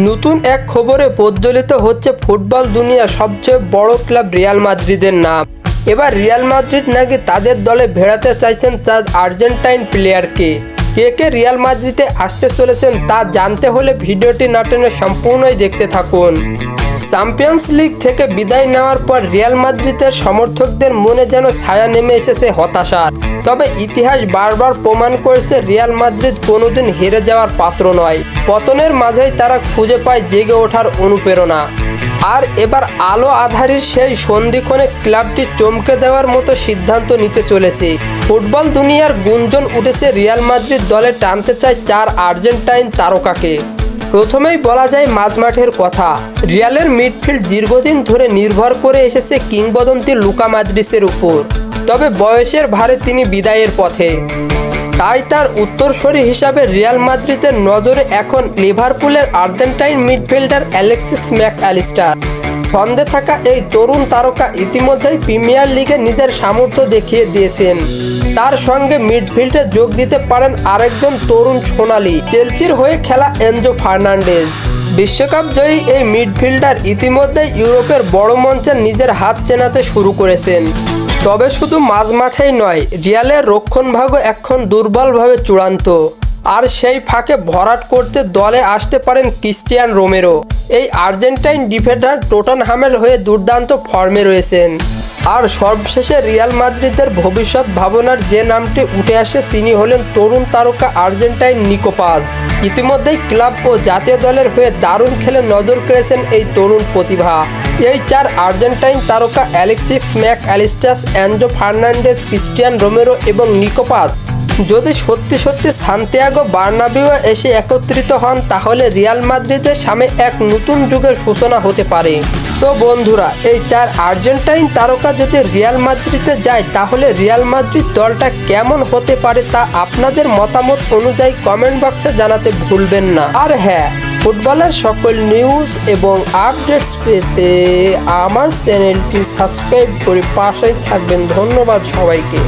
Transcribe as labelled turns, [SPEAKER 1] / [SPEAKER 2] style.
[SPEAKER 1] নতুন এক খবরে প্রজ্বলিত হচ্ছে ফুটবল দুনিয়ার সবচেয়ে বড় ক্লাব রিয়াল মাদ্রিদের নাম। এবার রিয়াল মাদ্রিদ নাকি তাদের দলে ভেড়াতে চাইছেন 4 আর্জেন্টাইন প্লেয়ারকে। কে কে রিয়াল মাদ্রিদে আসতে চলেছেন তা জানতে হলে ভিডিওটি না টেনে সম্পূর্ণই দেখতে থাকুন। চ্যাম্পিয়ন্স লিগ থেকে বিদায় নেওয়ার পর রিয়াল মাদ্রিদের সমর্থকদের মনে যেন ছায়া নেমে এসেছে হতাশার। তবে ইতিহাস বারবার প্রমাণ করেছে রিয়াল মাদ্রিদ কোনোদিন হেরে যাওয়ার পাত্র নয়। পতনের মাঝেই তারা খুঁজে পায় জেগে ওঠার অনুপ্রেরণা। আর এবার আলো আঁধারির সেই সন্ধিক্ষণে ক্লাবটি চমকে দেওয়ার মতো সিদ্ধান্ত নিতে চলেছে। ফুটবল দুনিয়ার গুঞ্জন উঠেছে রিয়াল মাদ্রিদ দলে টানতে চায় 4 আর্জেন্টাইন তারকাকে। প্রথমেই বলা যায় মাঝমাঠের কথা। রিয়ালের মিডফিল্ড দীর্ঘদিন ধরে নির্ভর করে এসেছে কিংবদন্তি লুকা মডরিচের উপর। তবে বয়সের ভারে তিনি বিদায়ের পথে। তাই তার উত্তরসূরি হিসাবে রিয়াল মাদ্রিদের নজরে এখন লিভারপুলের আর্জেন্টাইন মিডফিল্ডার অ্যালেক্সিস ম্যাকঅ্যালিস্টার। ছন্দে থাকা এই তরুণ তারকা ইতিমধ্যেই প্রিমিয়ার লিগে নিজের সামর্থ্য দেখিয়ে দিয়েছেন। তার সঙ্গে মিডফিল্ডে যোগ দিতে পারেন আরেকজন তরুণ সোনালী চেলসির হয়ে খেলা এনজো ফার্নান্ডেজ। বিশ্বকাপ জয়ী এই মিডফিল্ডার ইতিমধ্যেই ইউরোপের বড় মঞ্চে নিজের হাত চেনাতে শুরু করেছেন। তবে শুধু মাঝমাঠেই নয়, রিয়ালের রক্ষণভাগও এখন দুর্বলভাবে চূড়ান্ত। আর সেই ফাঁকে ভরাট করতে দলে আসতে পারেন ক্রিস্টিয়ান রোমেরো। এই আর্জেন্টাইন ডিফেন্ডার টটেনহামের হয়ে দুর্দান্ত ফর্মে রয়েছেন। আর সবশেষে রিয়াল মাদ্রিদের ভবিষ্যৎ ভাবনার যে নামটি উঠে আসে তিনি হলেন তরুণ তারকা আর্জেন্টাইন নিকো পাজ। ইতিমধ্যেই ক্লাব ও জাতীয় দলের হয়ে দারুণ খেলে নজর কেড়েছেন এই তরুণ প্রতিভা। এই 4 আর্জেন্টাইন তারকা Alexis Mac Allister, Enzo Fernandez, Cristian Romero এবং নিকো পাজ যদি সত্যি সান্তিয়াগো বার্নাবিউয়ে এসে একত্রিত হন তাহলে রিয়াল মাদ্রিদের সামনে এক নতুন যুগের সূচনা হতে পারে। তো বন্ধুরা, এই 4 আর্জেন্টাইন তারকা যদি রিয়াল মাদ্রিদে যায় তাহলে রিয়াল মাদ্রিদ দলটা কেমন হতে পারে তা আপনাদের মতামত অনুযায়ী কমেন্ট বক্সে জানাতে ভুলবেন না। আর হ্যাঁ, ফুটবলের সকল নিউজ এবং আপডেটস পেতে আমার চ্যানেলটি সাবস্ক্রাইব করে পাশেই থাকবেন। ধন্যবাদ সবাইকে।